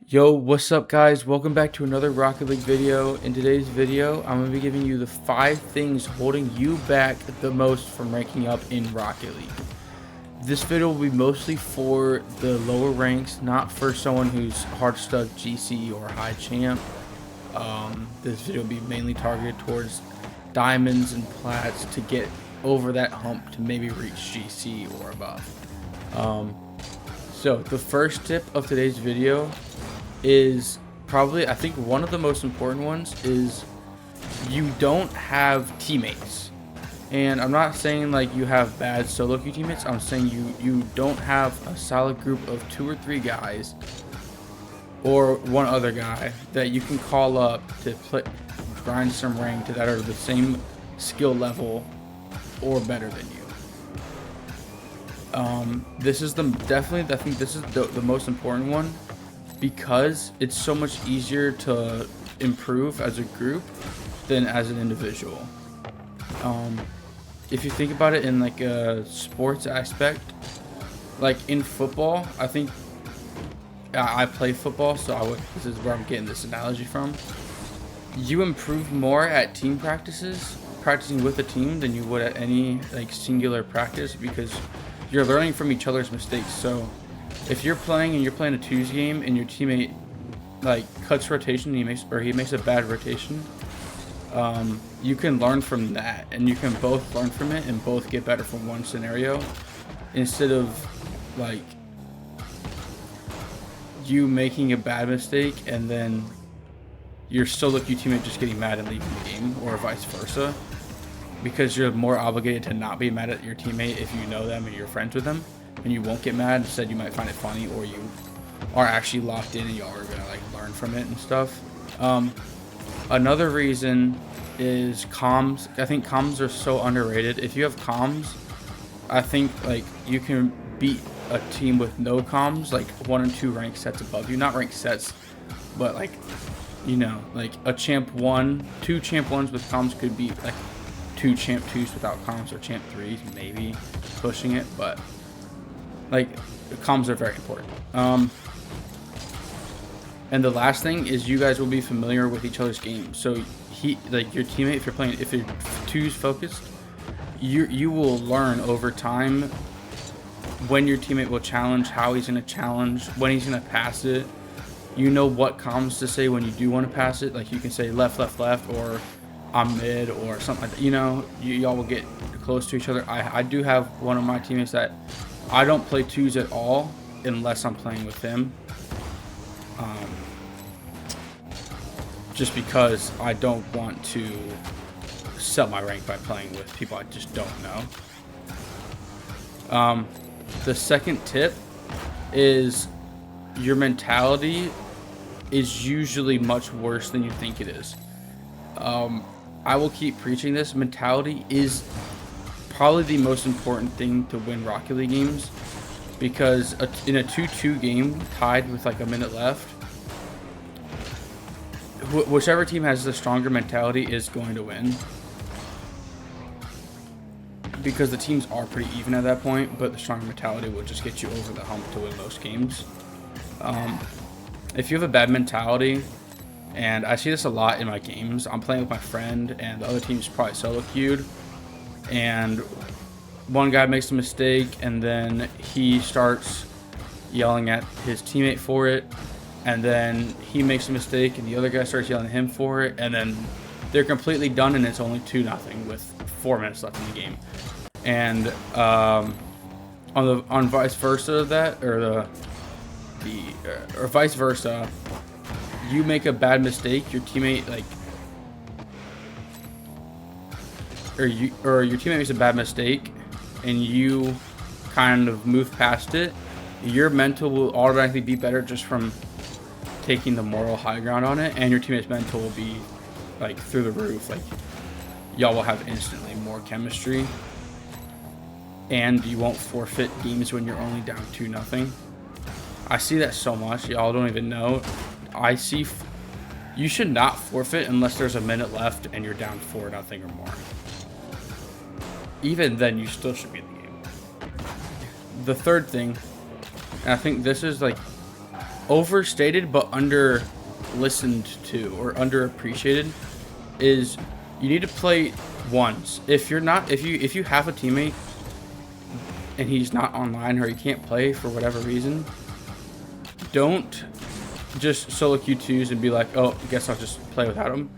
Yo, what's up guys? Welcome back to another Rocket League video. In today's video, I'm going to be giving you the 5 things holding you back the most from ranking up in Rocket League. This video will be mostly for the lower ranks, not for someone who's Hardstuck, GC, or High Champ. This video will be mainly targeted towards Diamonds and Plats to get over that hump to maybe reach GC or above. So the first tip of today's video is probably, I think, one of the most important ones is you don't have teammates. And I'm not saying like you have bad solo queue teammates. I'm saying you don't have a solid group of 2 or 3 guys or one other guy that you can call up to grind some rank that are the same skill level or better than you. This is definitely, I think this is the most important one, because it's so much easier to improve as a group than as an individual. If you think about it in like a sports aspect, like in football, I think I play football, so this is where I'm getting this analogy from. You improve more at team practices, practicing with a team, than you would at any like singular practice, because you're learning from each other's mistakes. So if you're playing and you're playing a twos game and your teammate like cuts rotation and he makes a bad rotation, you can learn from that, and you can both learn from it and both get better from one scenario, instead of like you making a bad mistake and then your solo queue teammate just getting mad and leaving the game, or vice versa, because you're more obligated to not be mad at your teammate if you know them and you're friends with them, and you won't get mad. Instead, you might find it funny, or you are actually locked in and y'all are gonna like learn from it and stuff. Another reason is comms. I think comms are so underrated. If you have comms, I think like you can beat a team with no comms, like 1 and 2 rank sets above you. Not rank sets, but like, you know, like a champ 1, 2 champ 1s with comms could beat like 2 champ 2s without comms, or champ 3s maybe pushing it, but like comms are very important. And the last thing is you guys will be familiar with each other's games. So like your teammate, if you're twos focused, you will learn over time when your teammate will challenge, how he's going to challenge, when he's going to pass it. You know what comms to say when you do want to pass it. Like you can say left, left, left, or I'm mid, or something like that. You know, y'all will get close to each other. I do have one of my teammates that I don't play twos at all unless I'm playing with him. Just because I don't want to sell my rank by playing with people I just don't know. The second tip is your mentality is usually much worse than you think it is. I will keep preaching this. Mentality is probably the most important thing to win Rocket League games, because in a 2-2 game tied with like a minute left, whichever team has the stronger mentality is going to win, because the teams are pretty even at that point, but the stronger mentality will just get you over the hump to win most games. If you have a bad mentality, and I see this a lot in my games, I'm playing with my friend and the other team's probably solo queued, and one guy makes a mistake and then he starts yelling at his teammate for it, and then he makes a mistake and the other guy starts yelling at him for it, and then they're completely done and it's only 2-0 with 4 minutes left in the game. And on vice versa of that, or or vice versa, you make a bad mistake, your teammate or your teammate makes a bad mistake and you kind of move past it, your mental will automatically be better just from taking the moral high ground on it, and your teammate's mental will be like through the roof. Like y'all will have instantly more chemistry, and you won't forfeit games when you're only down 2-0. I see that so much, y'all don't even know. I see you should not forfeit unless there's a minute left and you're down 4-0 or more. Even then, you still should be in the game. The third thing, and I think this is like overstated but under listened to or underappreciated is you need to play ones. If you have a teammate and he's not online or he can't play for whatever reason, don't just solo Q2s and be like, oh, I guess I'll just play without him.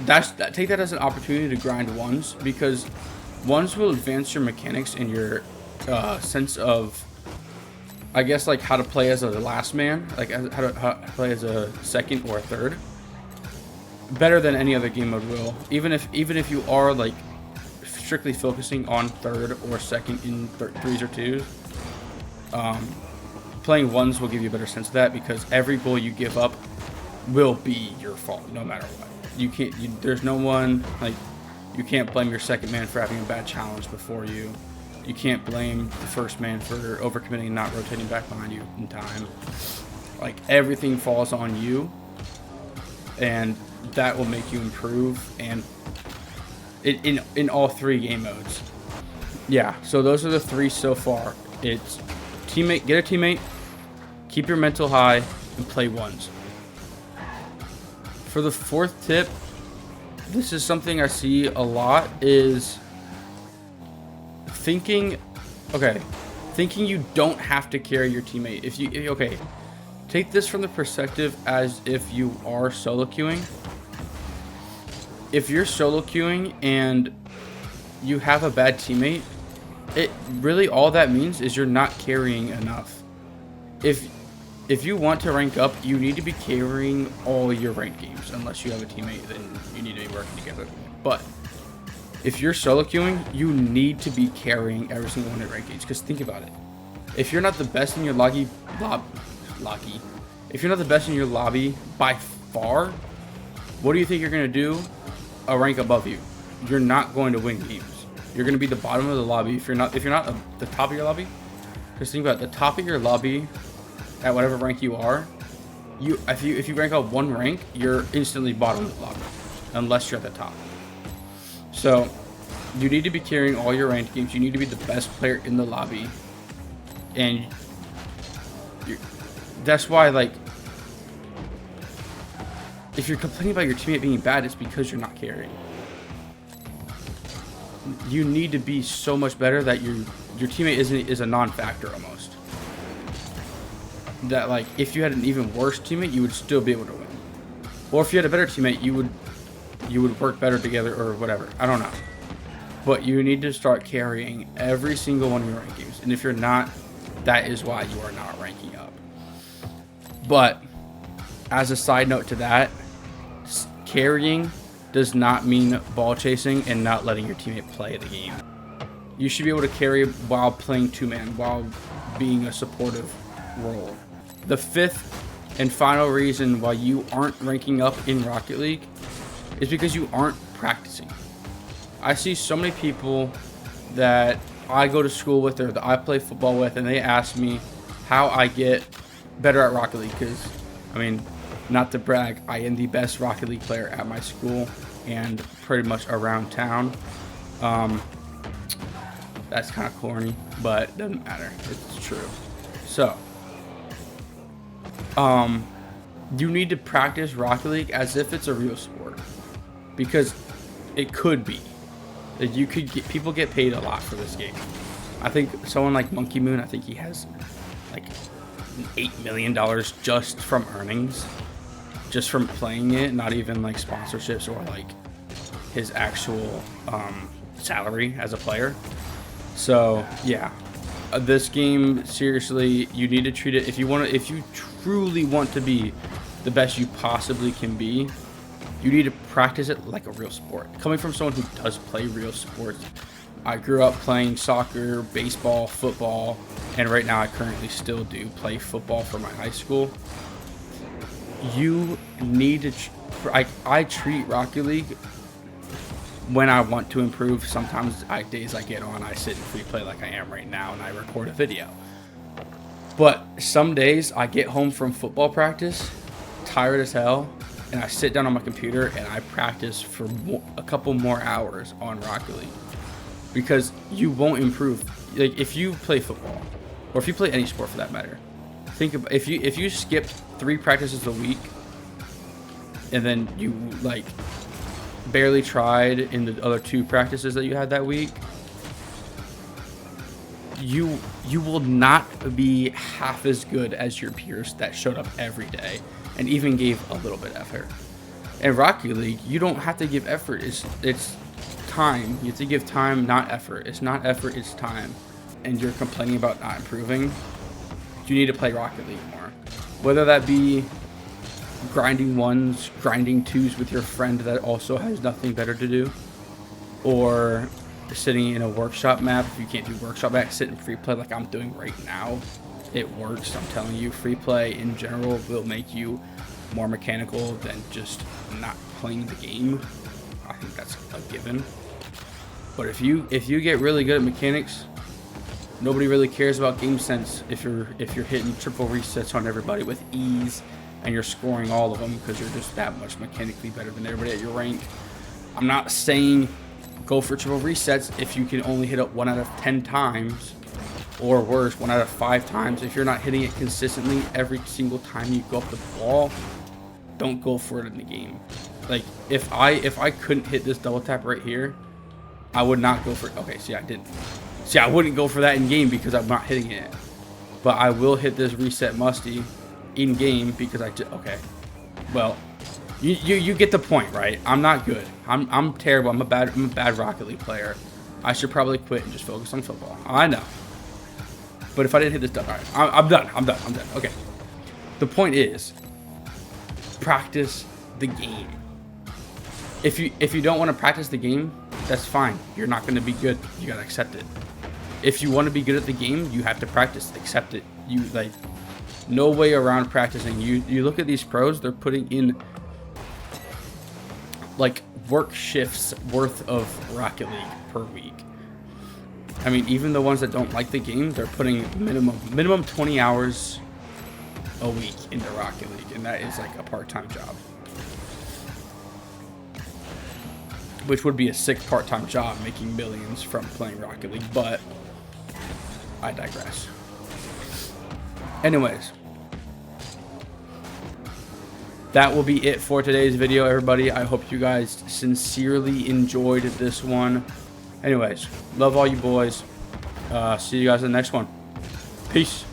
Take that as an opportunity to grind ones, because ones will advance your mechanics and your sense of, I guess, like how to play as a last man, like how to play as a second or a third, better than any other game mode will. Even if you are like strictly focusing on third or second in threes or twos, playing ones will give you a better sense of that, because every goal you give up will be your fault no matter what. There's no one, like, you can't blame your second man for having a bad challenge before you. You can't blame the first man for overcommitting and not rotating back behind you in time. Like, everything falls on you, and that will make you improve, and in all 3 game modes. Yeah, so those are the 3 so far. It's get a teammate, keep your mental high, and play ones. For the 4th tip, this is something I see a lot, is thinking you don't have to carry your teammate. Take this from the perspective as if you are solo queuing. If you're solo queuing and you have a bad teammate, it really, all that means is you're not carrying enough. If you want to rank up, you need to be carrying all your ranked games. Unless you have a teammate, then you need to be working together. But if you're solo queuing, you need to be carrying every single one of your ranked games. Because think about it. If you're not the best in your lobby by far, what do you think you're going to do a rank above you? You're not going to win games. You're going to be the bottom of the lobby if you're not the top of your lobby. Because think about it, the top of your lobby at whatever rank you are, if you rank up 1 rank, you're instantly bottom of the lobby, unless you're at the top. So you need to be carrying all your ranked games. You need to be the best player in the lobby, and that's why, like, if you're complaining about your teammate being bad, it's because you're not carrying. You need to be so much better that your teammate is a non-factor almost. That, like, if you had an even worse teammate, you would still be able to win. Or if you had a better teammate, you would work better together or whatever. I don't know. But you need to start carrying every single one of your rank games. And if you're not, that is why you are not ranking up. But as a side note to that, carrying does not mean ball chasing and not letting your teammate play the game. You should be able to carry while playing 2-man, while being a supportive role. The 5th and final reason why you aren't ranking up in Rocket League is because you aren't practicing. I see so many people that I go to school with or that I play football with, and they ask me how I get better at Rocket League, because, I mean, not to brag, I am the best Rocket League player at my school and pretty much around town. That's kind of corny, but it doesn't matter. It's true. So, you need to practice Rocket League as if it's a real sport, because it could be. People get paid a lot for this game. I think someone like Monkey Moon, I think he has like $8 million just from earnings, just from playing it, not even like sponsorships or like his actual salary as a player. So yeah, this game, seriously, you need to treat it, if you truly want to be the best you possibly can be, you need to practice it like a real sport. Coming from someone who does play real sports, I grew up playing soccer, baseball, football, and right now I currently still do play football for my high school. You need to, I treat Rocket League when I want to improve. Sometimes days I get on, I sit and free play like I am right now, and I record a video. But some days I get home from football practice, tired as hell, and I sit down on my computer and I practice for a couple more hours on Rocket League. Because you won't improve. Like, if you play football, or if you play any sport for that matter, think about if you skipped 3 practices a week, and then you like barely tried in the other 2 practices that you had that week, you will not be half as good as your peers that showed up every day and even gave a little bit of effort. In Rocket League, you don't have to give effort. It's time. You have to give time, not effort. It's not effort, it's time. And you're complaining about not improving. You need to play Rocket League more. Whether that be grinding 1s, grinding 2s with your friend that also has nothing better to do, or sitting in a workshop map. If you can't do workshop map, sit in free play like I'm doing right now. It works. I'm telling you, free play in general will make you more mechanical than just not playing the game. I think that's a given. But if you get really good at mechanics, nobody really cares about game sense if you're hitting triple resets on everybody with ease and you're scoring all of them because you're just that much mechanically better than everybody at your rank. I'm not saying go for triple resets if you can only hit it 1 out of 10 times, or worse, 1 out of 5 times. If you're not hitting it consistently every single time you go up the ball, don't go for it in the game. Like if I couldn't hit this double tap right here, I would not go for it. Okay, see, I didn't. See, I wouldn't go for that in game because I'm not hitting it. But I will hit this reset musty in game because okay. Well, you get the point, right? I'm not good. I'm terrible. I'm a bad Rocket League player. I should probably quit and just focus on football. I know. But if I didn't hit this done, all right, I'm done. I'm done. Okay. The point is, practice the game. If you don't want to practice the game, that's fine. You're not going to be good. You got to accept it. If you want to be good at the game, you have to practice. Accept it. You like no way around practicing. You look at these pros, they're putting in like work shifts worth of Rocket League per week. I mean, even the ones that don't like the game, they're putting minimum 20 hours a week into Rocket League, and that is like a part-time job. Which would be a sick part-time job, making millions from playing Rocket League, but I digress. Anyways, that will be it for today's video, everybody. I hope you guys sincerely enjoyed this one. Anyways, love all you boys. See you guys in the next one. Peace.